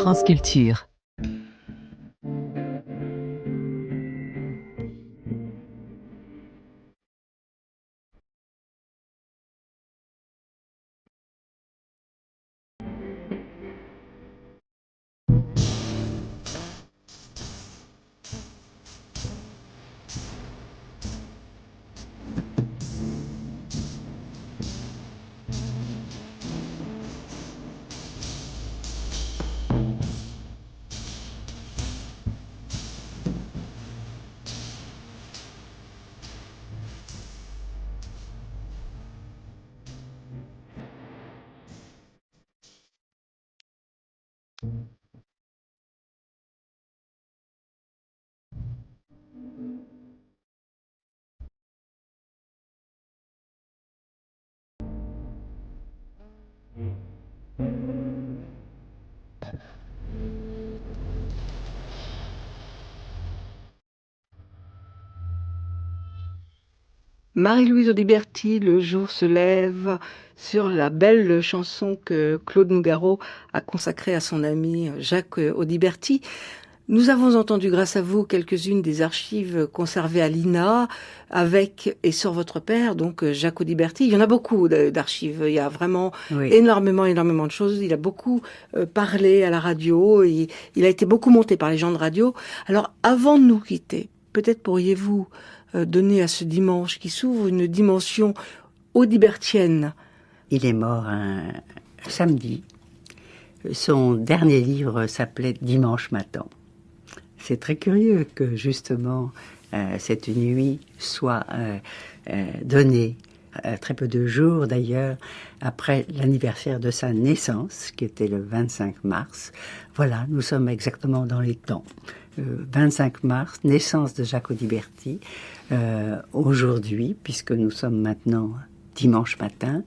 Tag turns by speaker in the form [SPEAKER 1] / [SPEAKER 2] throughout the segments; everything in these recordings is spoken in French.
[SPEAKER 1] France Culture.
[SPEAKER 2] Marie-Louise Audiberti, Le jour se lève, sur la belle chanson que Claude Nougaro a consacrée à son ami Jacques Audiberti. Nous avons entendu, grâce à vous, quelques-unes des archives conservées à l'INA, avec et sur votre père, donc Jacques Audiberti. Il y en a beaucoup d'archives, il y a vraiment énormément de choses. Il a beaucoup parlé à la radio, il a été beaucoup monté par les gens de radio. Alors, avant de nous quitter, peut-être pourriez-vous donner à ce dimanche qui s'ouvre une dimension audibertienne.
[SPEAKER 3] Il est mort un samedi. Son dernier livre s'appelait Dimanche matin. C'est très curieux que justement cette nuit soit donnée, très peu de jours d'ailleurs, après l'anniversaire de sa naissance, qui était le 25 mars. Voilà, nous sommes exactement dans les temps. 25 mars, naissance de Jacques Audiberti. Aujourd'hui, puisque nous sommes maintenant dimanche matin,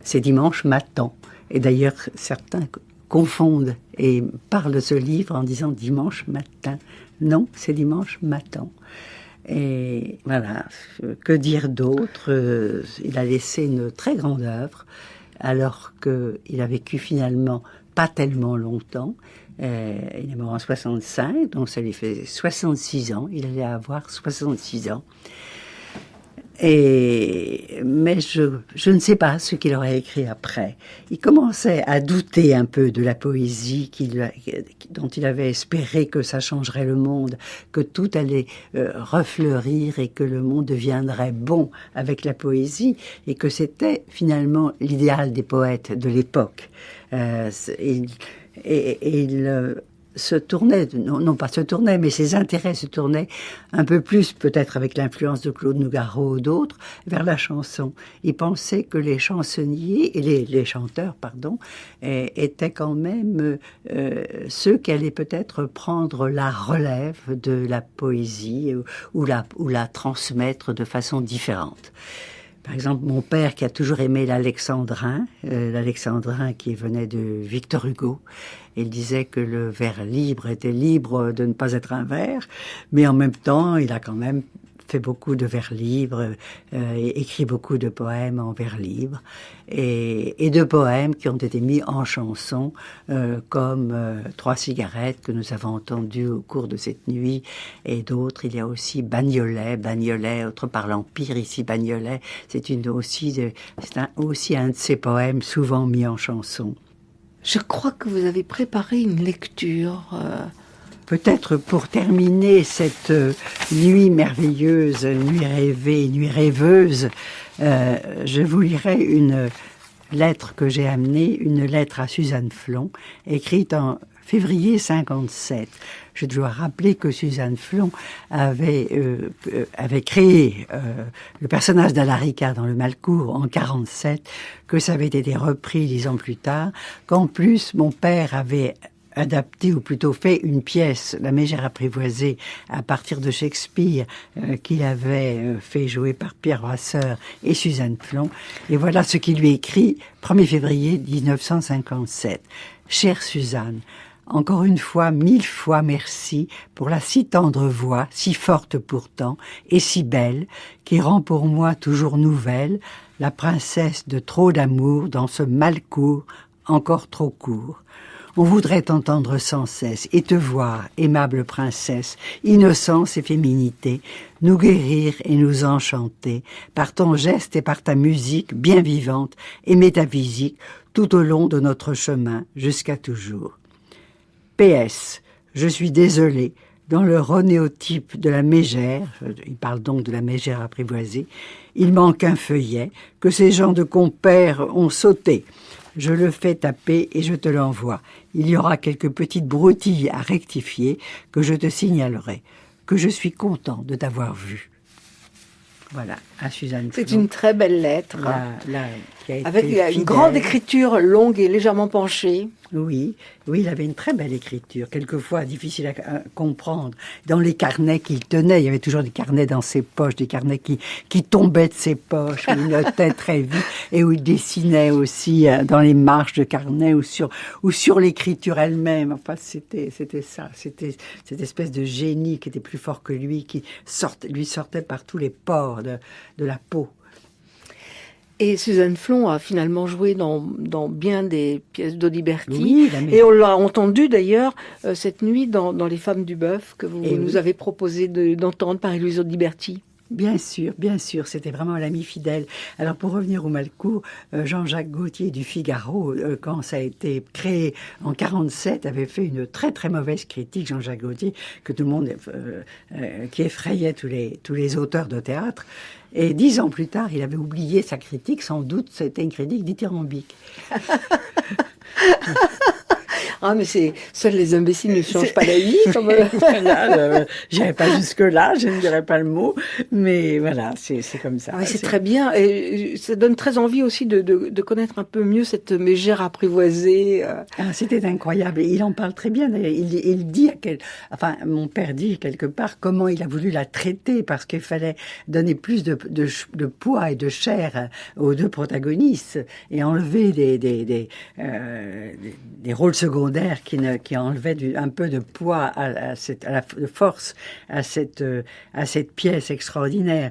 [SPEAKER 3] c'est dimanche matin. Et d'ailleurs, certains confondent et parlent de ce livre en disant dimanche matin. Non, c'est dimanche matin. Et voilà, que dire d'autre? Il a laissé une très grande œuvre, alors qu'il a vécu finalement pas tellement longtemps. Il est mort en 65, donc ça lui fait 66 ans. Il allait avoir 66 ans. Mais je ne sais pas ce qu'il aurait écrit après. Il commençait à douter un peu de la poésie dont il avait espéré que ça changerait le monde, que tout allait refleurir et que le monde deviendrait bon avec la poésie, et que c'était finalement l'idéal des poètes de l'époque. Il se tournait, non pas se tournait, mais ses intérêts se tournaient un peu plus, peut-être avec l'influence de Claude Nougaro ou d'autres, vers la chanson. Il pensait que les chansonniers, et les chanteurs, pardon, étaient quand même ceux qui allaient peut-être prendre la relève de la poésie ou la transmettre de façon différente. Par exemple, mon père qui a toujours aimé l'alexandrin qui venait de Victor Hugo, il disait que le vers libre était libre de ne pas être un vers, mais en même temps, il a quand même fait beaucoup de vers libres, écrit beaucoup de poèmes en vers libres, et de poèmes qui ont été mis en chanson, comme Trois cigarettes que nous avons entendues au cours de cette nuit, et d'autres. Il y a aussi Bagnolet, autre par l'Empire, ici Bagnolet, c'est aussi un de ces poèmes souvent mis en chanson.
[SPEAKER 2] Je crois que vous avez préparé une lecture.
[SPEAKER 3] Peut-être pour terminer cette nuit merveilleuse, nuit rêvée, nuit rêveuse, je vous lirai une lettre que j'ai amenée, une lettre à Suzanne Flon, écrite en février 57. Je dois rappeler que Suzanne Flon avait créé le personnage d'Alarica dans le Malcours en 47, que ça avait été repris 10 ans plus tard, qu'en plus mon père avait adapté, ou plutôt fait une pièce, La Mégère apprivoisée, à partir de Shakespeare, qu'il avait fait jouer par Pierre Brasseur et Suzanne Flon. Et voilà ce qu'il lui écrit, 1er février 1957. Chère Suzanne, encore une fois, 1000 fois merci pour la si tendre voix, si forte pourtant, et si belle, qui rend pour moi toujours nouvelle la princesse de trop d'amour dans ce Malcours encore trop court. On voudrait t'entendre sans cesse et te voir, aimable princesse, innocence et féminité, nous guérir et nous enchanter par ton geste et par ta musique bien vivante et métaphysique tout au long de notre chemin jusqu'à toujours. PS, je suis désolé, dans le ronéotype de la mégère, il parle donc de la mégère apprivoisée, il manque un feuillet que ces gens de compères ont sauté. Je le fais taper et je te l'envoie. Il y aura quelques petites broutilles à rectifier que je te signalerai. Que je suis content de t'avoir vu. Voilà, à Suzanne Flon.
[SPEAKER 2] C'est une très belle lettre.
[SPEAKER 3] Qui a été
[SPEAKER 2] avec
[SPEAKER 3] fidèle.
[SPEAKER 2] une grande écriture longue et légèrement penchée.
[SPEAKER 3] Oui, il avait une très belle écriture, quelquefois difficile à comprendre. Dans les carnets qu'il tenait, il y avait toujours des carnets dans ses poches, des carnets qui tombaient de ses poches, où il notait très vite, et où il dessinait aussi dans les marges de carnet ou sur l'écriture elle-même. Enfin, c'était ça, c'était cette espèce de génie qui était plus fort que lui, qui lui sortait par tous les pores de la peau.
[SPEAKER 2] Et Suzanne Flon a finalement joué dans bien des pièces d'Audiberti.
[SPEAKER 3] Oui,
[SPEAKER 2] et on l'a entendu d'ailleurs cette nuit dans Les Femmes du Bœuf que vous nous
[SPEAKER 3] oui.
[SPEAKER 2] avez proposé d'entendre par Louise Audiberti.
[SPEAKER 3] Bien sûr, c'était vraiment l'ami fidèle. Alors pour revenir au Malcourt, Jean-Jacques Gaultier du Figaro, quand ça a été créé en 47, avait fait une très très mauvaise critique, Jean-Jacques Gaultier, que tout le monde, qui effrayait tous les auteurs de théâtre. Et 10 ans plus tard, il avait oublié sa critique, sans doute c'était une critique dithyrambique.
[SPEAKER 2] Ah, mais seuls les imbéciles ne changent pas d'avis.
[SPEAKER 3] Voilà, j'irai pas jusque-là, je ne dirais pas le mot, mais voilà, c'est comme ça.
[SPEAKER 2] Oui, c'est très bien. Et ça donne très envie aussi de connaître un peu mieux cette mégère apprivoisée.
[SPEAKER 3] Ah, c'était incroyable. Et il en parle très bien. Il dit, enfin, mon père dit quelque part comment il a voulu la traiter parce qu'il fallait donner plus de poids et de chair aux deux protagonistes et enlever des rôles secondaires qui enlevaient un peu de poids à la force à cette pièce extraordinaire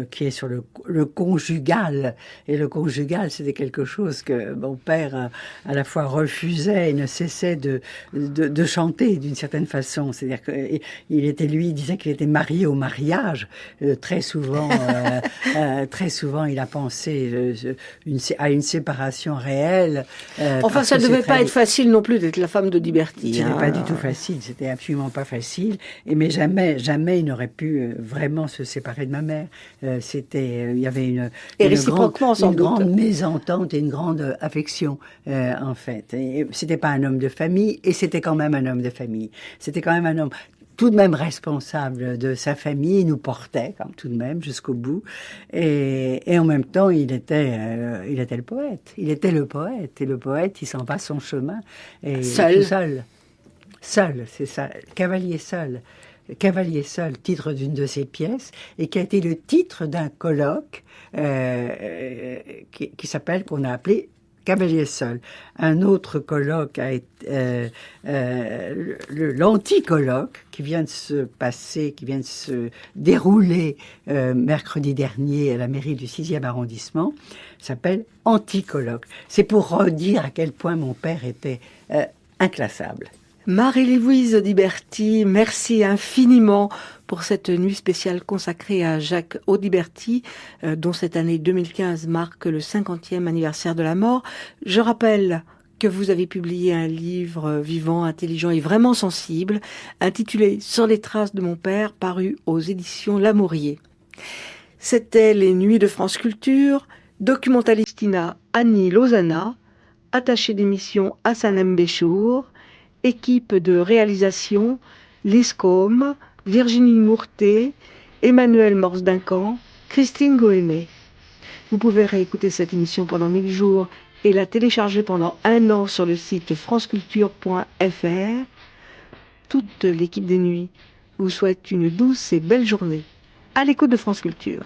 [SPEAKER 3] qui est sur le conjugal. Et le conjugal, c'était quelque chose que mon père à la fois refusait et ne cessait de chanter d'une certaine façon. C'est-à-dire il disait qu'il était marié au mariage. Très souvent, il a pensé à une séparation réelle.
[SPEAKER 2] Enfin, ça ne devait pas être facile non plus d'être la femme d'Audiberti.
[SPEAKER 3] C'était pas du tout facile, c'était absolument pas facile. Mais jamais il n'aurait pu vraiment se séparer de ma mère. Il y avait une grande mésentente et une grande affection en fait. Et c'était pas un homme de famille, et c'était quand même un homme de famille. C'était quand même un homme tout de même responsable de sa famille, il nous portait comme tout de même jusqu'au bout, et en même temps il était le poète. Il était le poète, et le poète il s'en va son chemin et seul, c'est ça, Cavalier seul, titre d'une de ses pièces, et qui a été le titre d'un colloque qui s'appelle, qu'on a appelé Cavalier seul. Un autre colloque a été l'anti-colloque qui vient de se dérouler mercredi dernier à la mairie du 6e arrondissement, s'appelle Anti-colloque. C'est pour redire à quel point mon père était inclassable.
[SPEAKER 2] Marie-Louise Audiberti, merci infiniment pour cette nuit spéciale consacrée à Jacques Audiberti, dont cette année 2015 marque le 50e anniversaire de la mort. Je rappelle que vous avez publié un livre vivant, intelligent et vraiment sensible, intitulé « Sur les traces de mon père », paru aux éditions Lamourier. C'était les Nuits de France Culture, documentalistina Annie Lozana, attachée d'émission Hassan Béchour, équipe de réalisation Lise Combe, Virginie Mourtet, Emmanuel Morse-Duncan, Christine Gohémé. Vous pouvez réécouter cette émission pendant 1000 jours et la télécharger pendant 1 an sur le site franceculture.fr. Toute l'équipe des Nuits vous souhaite une douce et belle journée à l'écoute de France Culture.